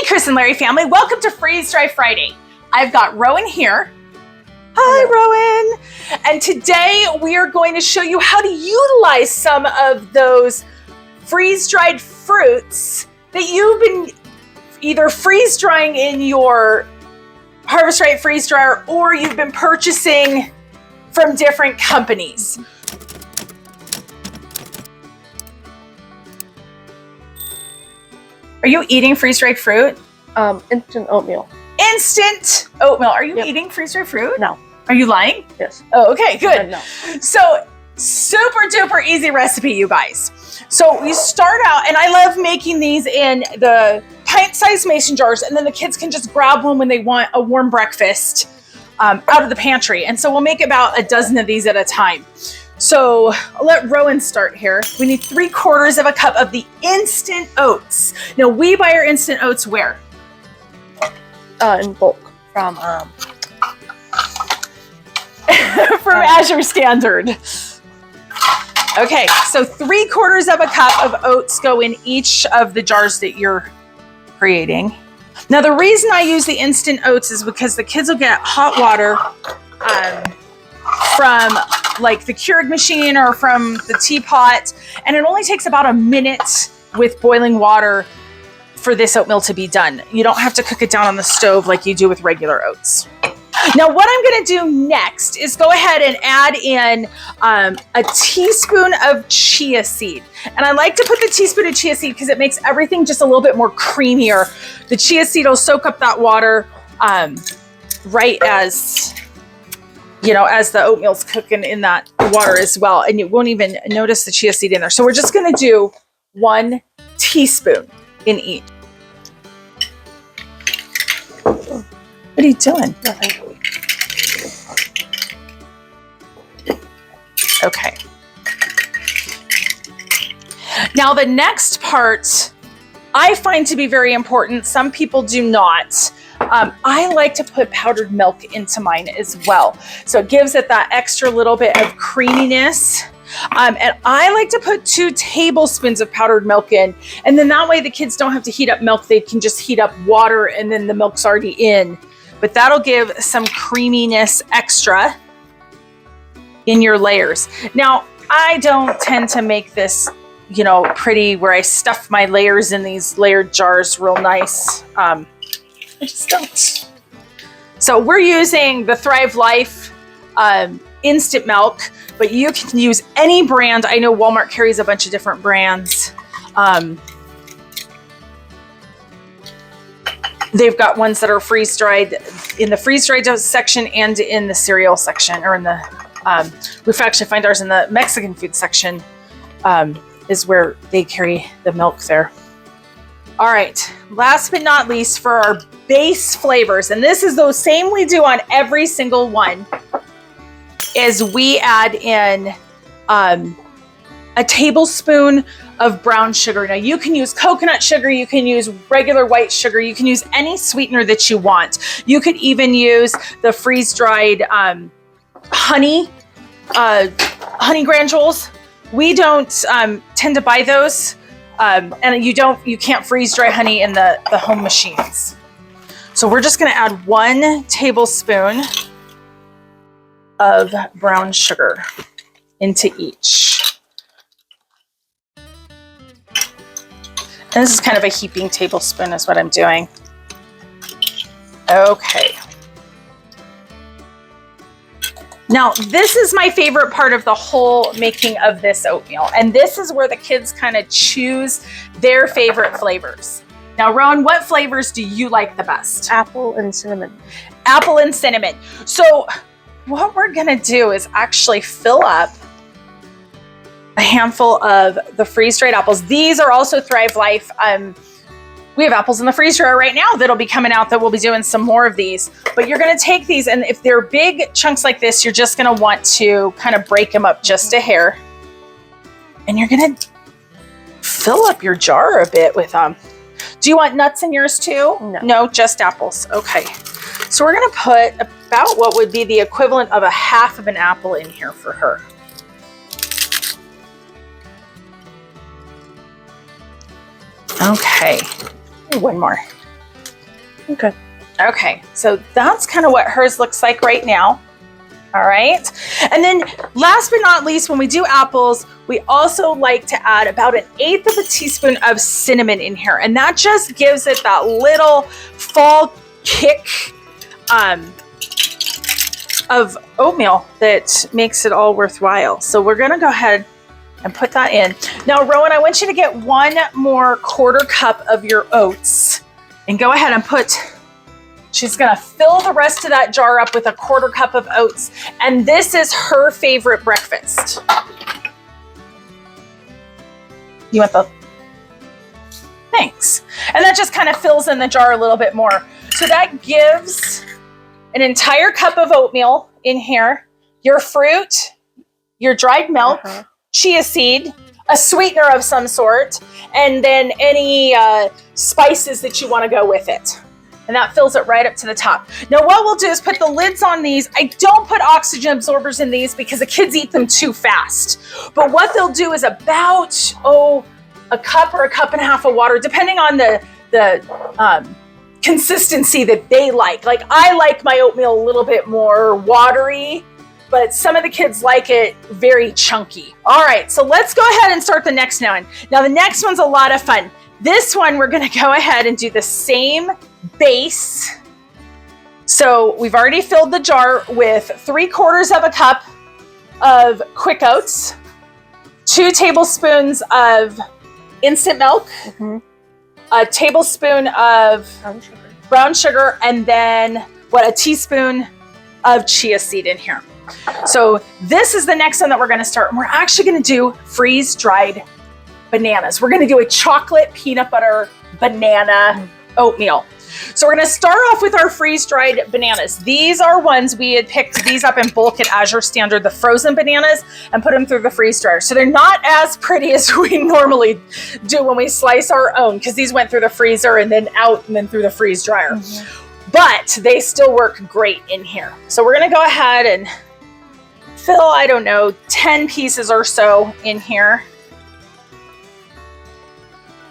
Kris and Larry family, welcome to Freeze Dry Friday. I've got Rowan here. Hi, Rowan. And today we are going to show you how to utilize some of those freeze-dried fruits that you've been either freeze drying in your Harvest Right freeze dryer or you've been purchasing from different companies. Are you eating freeze-dried fruit? Instant oatmeal. Instant oatmeal. Are you Yep. eating freeze-dried fruit? No. Are you lying? Yes. Oh, okay, good. No. So super duper easy recipe, you guys. So we start out, and I love making these in the pint-sized mason jars, and then the kids can just grab one when they want a warm breakfast out of the pantry. And so we'll make about a dozen of these at a time. So I'll let Rowan start here. We need 3/4 of a cup of the instant oats. Now we buy our instant oats where? In bulk from From Azure Standard. Okay, so 3/4 of a cup of oats go in each of the jars that you're creating. Now the reason I use the instant oats is because the kids will get hot water from like the Keurig machine or from the teapot, and it only takes about a minute with boiling water for this oatmeal to be done. You don't have to cook it down on the stove like you do with regular oats. Now what I'm going to do next is go ahead and add in a teaspoon of chia seed. And I like to put the teaspoon of chia seed because it makes everything just a little bit more creamier. The chia seed will soak up that water right as, you know, as the oatmeal's cooking in that water as well. And you won't even notice the chia seed in there. So we're just going to do 1 teaspoon in each. What are you doing? nothing. Okay. Now the next part I find to be very important. Some people do not. I like to put powdered milk into mine as well. So it gives it that extra little bit of creaminess. And I like to put 2 tablespoons of powdered milk in. And then that way the kids don't have to heat up milk. They can just heat up water and then the milk's already in. But that'll give some creaminess extra in your layers. Now, I don't tend to make this, you know, pretty where I stuff my layers in these layered jars real nice. I just don't. So we're using the Thrive Life instant milk, but you can use any brand. I know Walmart carries a bunch of different brands. They've got ones that are freeze-dried in the freeze-dried section and in the cereal section, or in the, we actually find ours in the Mexican food section, is where they carry the milk there. All right, last but not least, for our base flavors, and this is the same we do on every single one, is we add in a tablespoon of brown sugar. Now you can use coconut sugar, you can use regular white sugar, you can use any sweetener that you want. You could even use the freeze-dried honey granules. We don't tend to buy those, and you can't freeze dry honey in the home machines. So we're just going to add 1 tablespoon of brown sugar into each. And this is kind of a heaping tablespoon is what I'm doing. Okay. Now, this is my favorite part of the whole making of this oatmeal. And this is where the kids kind of choose their favorite flavors. Now, Rowan, what flavors do you like the best? Apple and cinnamon. Apple and cinnamon. So what we're gonna do is actually fill up a handful of the freeze-dried apples. These are also Thrive Life. We have apples in the freeze dryer right now that'll be coming out that we'll be doing some more of these. But you're gonna take these, and if they're big chunks like this, you're just gonna want to kind of break them up just a hair. And you're gonna fill up your jar a bit with them. Do you want nuts in yours too? No. No, just apples. Okay. So we're gonna put about what would be the equivalent of a half of an apple in here for her. Okay, one more. Okay. Okay, so that's kind of what hers looks like right now. All right. And then last but not least, when we do apples, we also like to add about 1/8 of a teaspoon of cinnamon in here. And that just gives it that little fall kick of oatmeal that makes it all worthwhile. So we're going to go ahead and put that in. Now, Rowan, I want you to get 1 more 1/4 cup of your oats and go ahead and she's gonna fill the rest of that jar up with 1/4 cup of oats. And this is her favorite breakfast. You want the, thanks. And that just kind of fills in the jar a little bit more. So that gives an entire cup of oatmeal in here, your fruit, your dried milk, chia seed, a sweetener of some sort, and then any spices that you want to go with it. And that fills it right up to the top. Now what we'll do is put the lids on these. I don't put oxygen absorbers in these because the kids eat them too fast. But what they'll do is about, a cup or 1.5 cups of water, depending on the consistency that they like. Like I like my oatmeal a little bit more watery, but some of the kids like it very chunky. All right, so let's go ahead and start the next one. Now the next one's a lot of fun. This one, we're gonna go ahead and do the same base. So we've already filled the jar with 3/4 cup of quick oats, 2 tablespoons of instant milk, a tablespoon of brown sugar, and then a teaspoon of chia seed in here. So this is the next one that we're going to start. And we're actually going to do freeze-dried bananas. We're going to do a chocolate peanut butter banana oatmeal. So we're going to start off with our freeze-dried bananas. These are ones we had picked these up in bulk at Azure Standard, the frozen bananas, and put them through the freeze dryer. So they're not as pretty as we normally do when we slice our own, because these went through the freezer and then out and then through the freeze dryer. But they still work great in here. So we're going to go ahead and fill, I don't know, 10 pieces or so in here.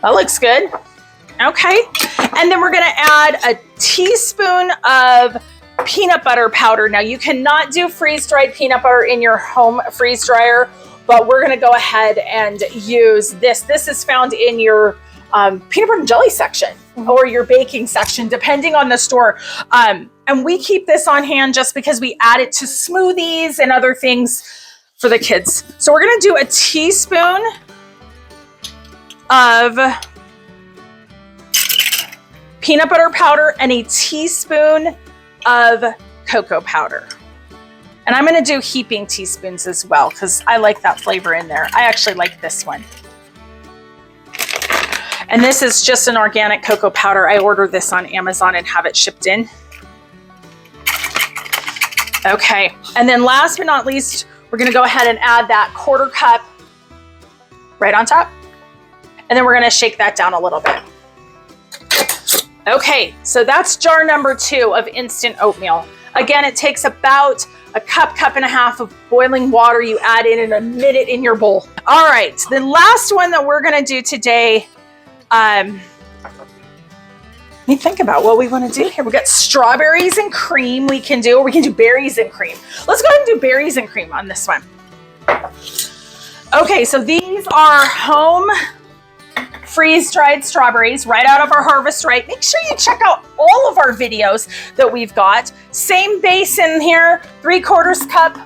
That looks good. Okay, and then we're gonna add a teaspoon of peanut butter powder. Now you cannot do freeze-dried peanut butter in your home freeze dryer, but we're gonna go ahead and use this. This is found in your peanut butter and jelly section or your baking section, depending on the store. And we keep this on hand just because we add it to smoothies and other things for the kids. So we're gonna do a teaspoon of peanut butter powder and a teaspoon of cocoa powder. And I'm going to do heaping teaspoons as well because I like that flavor in there. I actually like this one. And this is just an organic cocoa powder. I ordered this on Amazon and have it shipped in. Okay, and then last but not least, we're going to go ahead and add that 1/4 cup right on top. And then we're going to shake that down a little bit. Okay, so that's jar number 2 of instant oatmeal. Again, it takes about a cup, 1.5 cups of boiling water. You add in a minute in your bowl. All right, the last one that we're gonna do today, let me think about what we wanna do here. We've got strawberries and cream we can do, or we can do berries and cream. Let's go ahead and do berries and cream on this one. Okay, so these are home freeze-dried strawberries right out of our harvest right. Make sure you check out all of our videos that we've got. Same base in here, 3/4 cup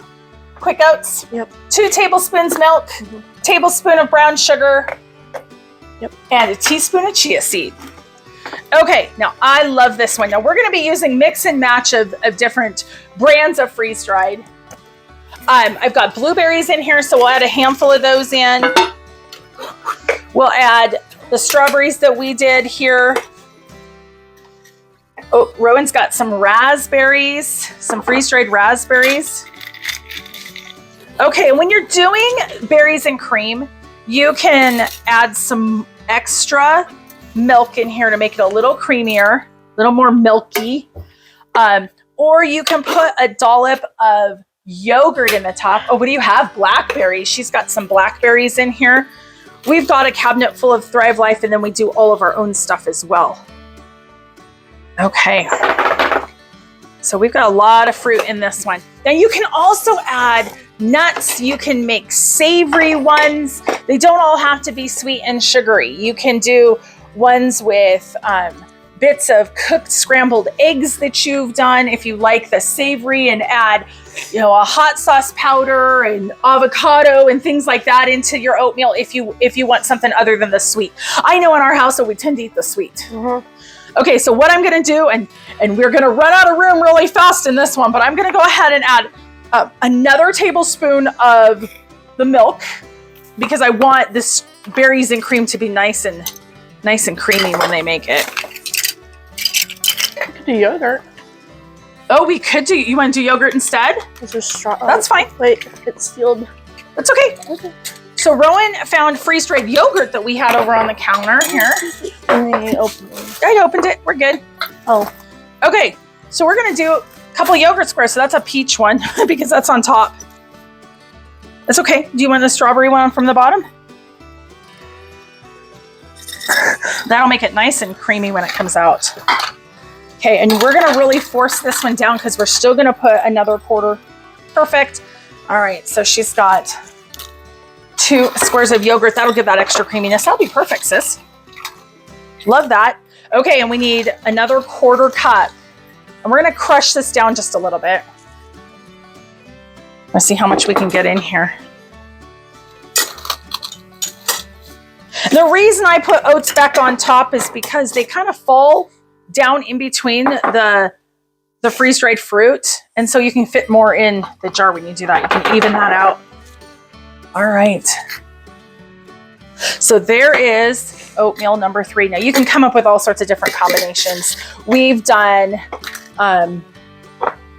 quick oats, 2 tablespoons milk, tablespoon of brown sugar, and a teaspoon of chia seed. Okay, now I love this one. Now we're gonna be using mix and match of different brands of freeze-dried. I've got blueberries in here, so we'll add a handful of those in. We'll add the strawberries that we did here. Oh, Rowan's got some raspberries, some freeze-dried raspberries. Okay, and when you're doing berries and cream, you can add some extra milk in here to make it a little creamier, a little more milky. Or you can put a dollop of yogurt in the top. Oh, what do you have? Blackberries. She's got some blackberries in here. We've got a cabinet full of Thrive Life, and then we do all of our own stuff as well. Okay. So we've got a lot of fruit in this one. Now you can also add nuts. You can make savory ones. They don't all have to be sweet and sugary. You can do ones with bits of cooked scrambled eggs that you've done if you like the savory, and add, you know, a hot sauce powder and avocado and things like that into your oatmeal if you want something other than the sweet. I know in our house we tend to eat the sweet. Okay, so what I'm gonna do, and we're gonna run out of room really fast in this one, but I'm gonna go ahead and add another tablespoon of the milk, because I want this berries and cream to be nice and creamy when they make it. We could do yogurt. Oh, we could do, you wanna do yogurt instead? That's fine. Wait, it's sealed. That's okay. Okay. So Rowan found freeze-dried yogurt that we had over on the counter here. Let me open it. I opened it, we're good. Oh. Okay, so we're gonna do a couple yogurt squares. So that's a peach one because that's on top. That's okay. Do you want the strawberry one from the bottom? That'll make it nice and creamy when it comes out. Okay, and we're gonna really force this one down because we're still gonna put another quarter. Perfect. All right, so she's got 2 squares of yogurt. That'll give that extra creaminess. That'll be perfect, sis. Love that. Okay, and we need another quarter cup. And we're gonna crush this down just a little bit. Let's see how much we can get in here. The reason I put oats back on top is because they kind of fall down in between the freeze-dried fruit. And so you can fit more in the jar when you do that. You can even that out. All right. So there is oatmeal number 3. Now you can come up with all sorts of different combinations. We've done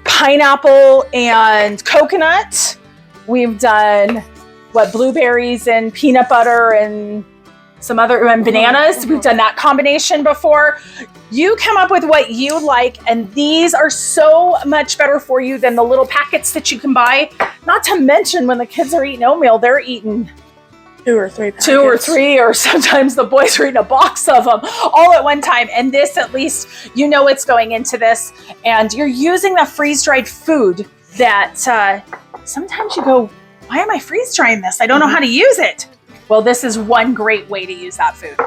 pineapple and coconut. We've done blueberries and peanut butter and some other, and bananas. We've done that combination before. You come up with what you like, and these are so much better for you than the little packets that you can buy. Not to mention when the kids are eating oatmeal, they're eating 2 or 3 packets. 2 or 3, or sometimes the boys are eating a box of them all at one time. And this, at least, you know what's going into this. And you're using the freeze-dried food that sometimes you go, why am I freeze-drying this? I don't know how to use it. Well, this is one great way to use that food.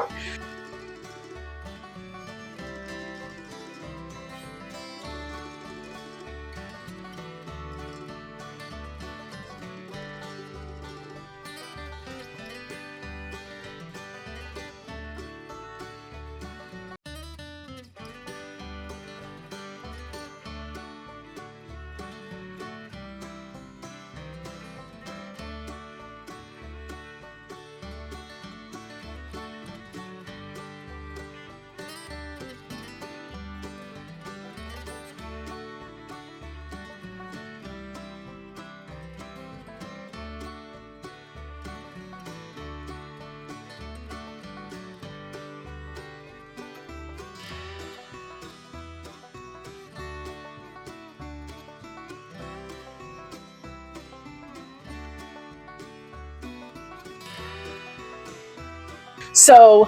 So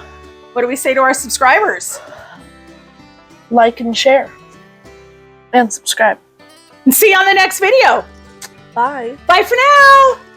what do we say to our subscribers? Like and share. And subscribe. And see you on the next video. Bye. Bye for now.